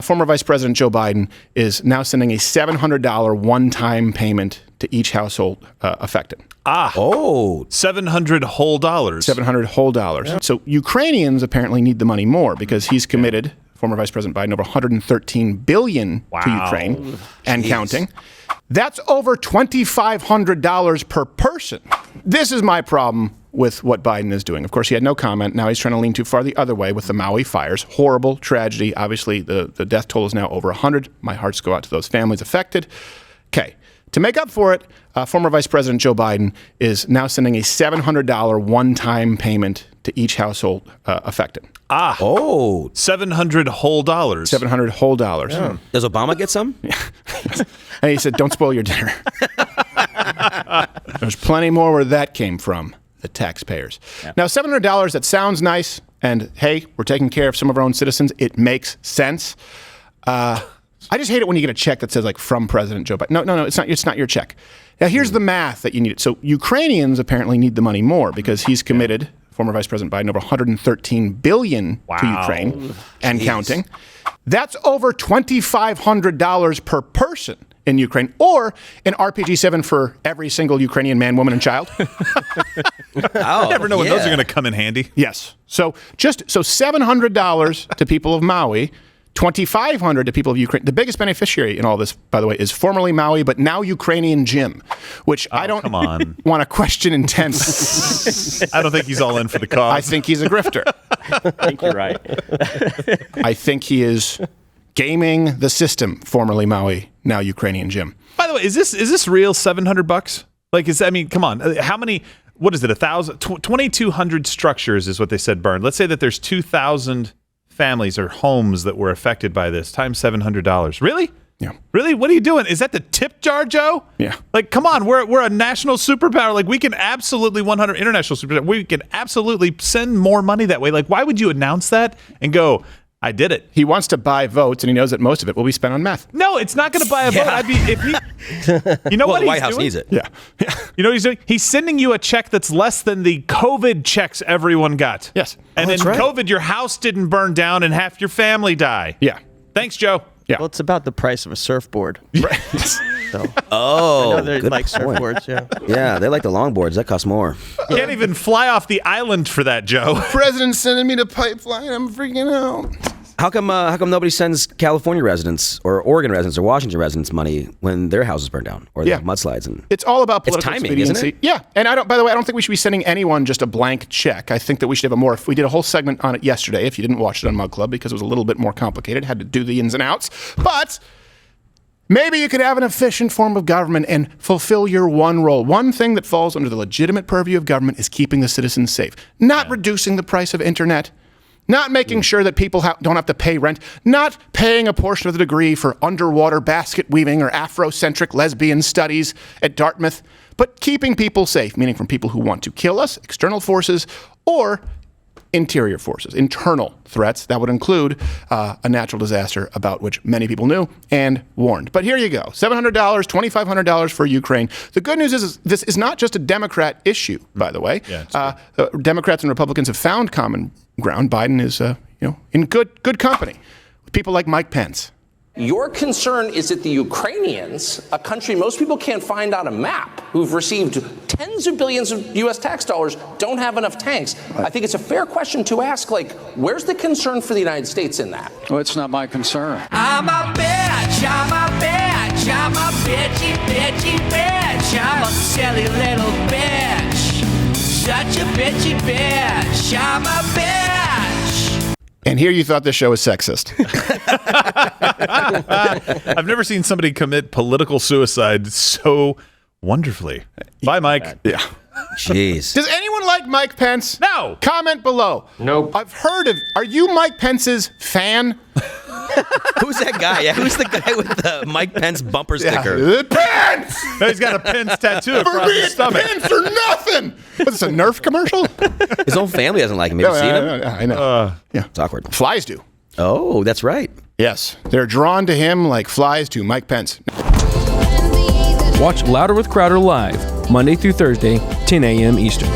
former Vice President Joe Biden is now sending a $700 one-time payment to each household affected. $700 whole dollars. $700 whole dollars. Yeah. So Ukrainians apparently need the money more because he's committed, former Vice President Biden, over $113 billion to Ukraine and counting. That's over $2,500 per person. This is my problem with what Biden is doing. Of course, he had no comment. Now he's trying to lean too far the other way with the Maui fires. Horrible tragedy. Obviously, the death toll is now over 100. My hearts go out to those families affected. Okay. To make up for it, former Vice President Joe Biden is now sending a $700 one-time payment to each household affected. $700 whole dollars. $700 whole dollars. Yeah. Does Obama get some? And he said, don't spoil your dinner. There's plenty more where that came from, the taxpayers. Yeah. Now, $700, that sounds nice. And, hey, we're taking care of some of our own citizens. It makes sense. I just hate it when you get a check that says, like, from President Joe Biden. No, it's not your check. Now, here's the math that you need. So Ukrainians apparently need the money more because he's committed, former Vice President Biden, over $113 billion to Ukraine and counting. That's over $2,500 per person in Ukraine, or an RPG-7 for every single Ukrainian man, woman, and child. You never know when those are going to come in handy. Yes. So $700 to people of Maui, $2,500 to people of Ukraine. The biggest beneficiary in all this, by the way, is formerly Maui, but now Ukrainian Jim, which I don't want to question intense. I don't think he's all in for the cause. I think he's a grifter. I think you're right. I think he is gaming the system, formerly Maui, now Ukrainian Jim. By the way, is this real $700? Like, come on. How many, what is it, 1,000? 2,200 structures is what they said burned. Let's say that there's 2,000 families or homes that were affected by this, times $700. Really? Yeah. Really? What are you doing? Is that the tip jar, Joe? Yeah. Like, come on, we're a national superpower. Like, we can absolutely international superpower. We can absolutely send more money that way. Like, why would you announce that and go, I did it? He wants to buy votes, and he knows that most of it will be spent on meth. No, it's not going to buy a vote. You know what the White House needs it. Yeah. You know what he's doing? He's sending you a check that's less than the COVID checks everyone got. Yes. And in COVID, your house didn't burn down and half your family die. Yeah. Thanks, Joe. Yeah. Well, it's about the price of a surfboard. Right. So, I know they like surfboards, yeah. Yeah, they like the longboards. That costs more. You can't even fly off the island for that, Joe. President's sending me to pipeline. I'm freaking out. How come nobody sends California residents or Oregon residents or Washington residents money when their houses burn down or they have mudslides? And it's all about political timing, expediency. isn't it? Yeah, and by the way, I don't think we should be sending anyone just a blank check. I think that we should have we did a whole segment on it yesterday, if you didn't watch it on Mug Club, because it was a little bit more complicated, had to do the ins and outs. But maybe you could have an efficient form of government and fulfill your one role. One thing that falls under the legitimate purview of government is keeping the citizens safe, not reducing the price of internet, not making sure that people don't have to pay rent, not paying a portion of the degree for underwater basket weaving or Afrocentric lesbian studies at Dartmouth, but keeping people safe, meaning from people who want to kill us, external forces, or interior forces, internal threats. That would include a natural disaster about which many people knew and warned. But here you go, $700, $2,500 for Ukraine. The good news is this is not just a Democrat issue, by the way. Yeah, Democrats and Republicans have found common ground. Biden is in good company with people like Mike Pence. Your concern is that the Ukrainians, a country most people can't find on a map, who've received tens of billions of U.S. tax dollars, don't have enough tanks. I think it's a fair question to ask, like, where's the concern for the United States in that? Well, it's not my concern. I'm a bitch, I'm a bitch, I'm a bitchy, bitchy bitch. I'm a silly little bitch, such a bitchy bitch. I'm a bitch. And here you thought this show was sexist. I've never seen somebody commit political suicide so wonderfully. Bye, Mike. Yeah. Jeez. Does anyone like Mike Pence? No. Comment below. Nope. Are you Mike Pence's fan? Who's that guy? Yeah, who's the guy with the Mike Pence bumper sticker? Pence! No, he's got a Pence tattoo across For me, his it's stomach. Pence or nothing! What's this, a Nerf commercial? His own family doesn't like him. Have you seen him? I know. Yeah. It's awkward. Flies do. Oh, that's right. Yes. They're drawn to him like flies to Mike Pence. Watch Louder with Crowder live, Monday through Thursday, 10 a.m. Eastern.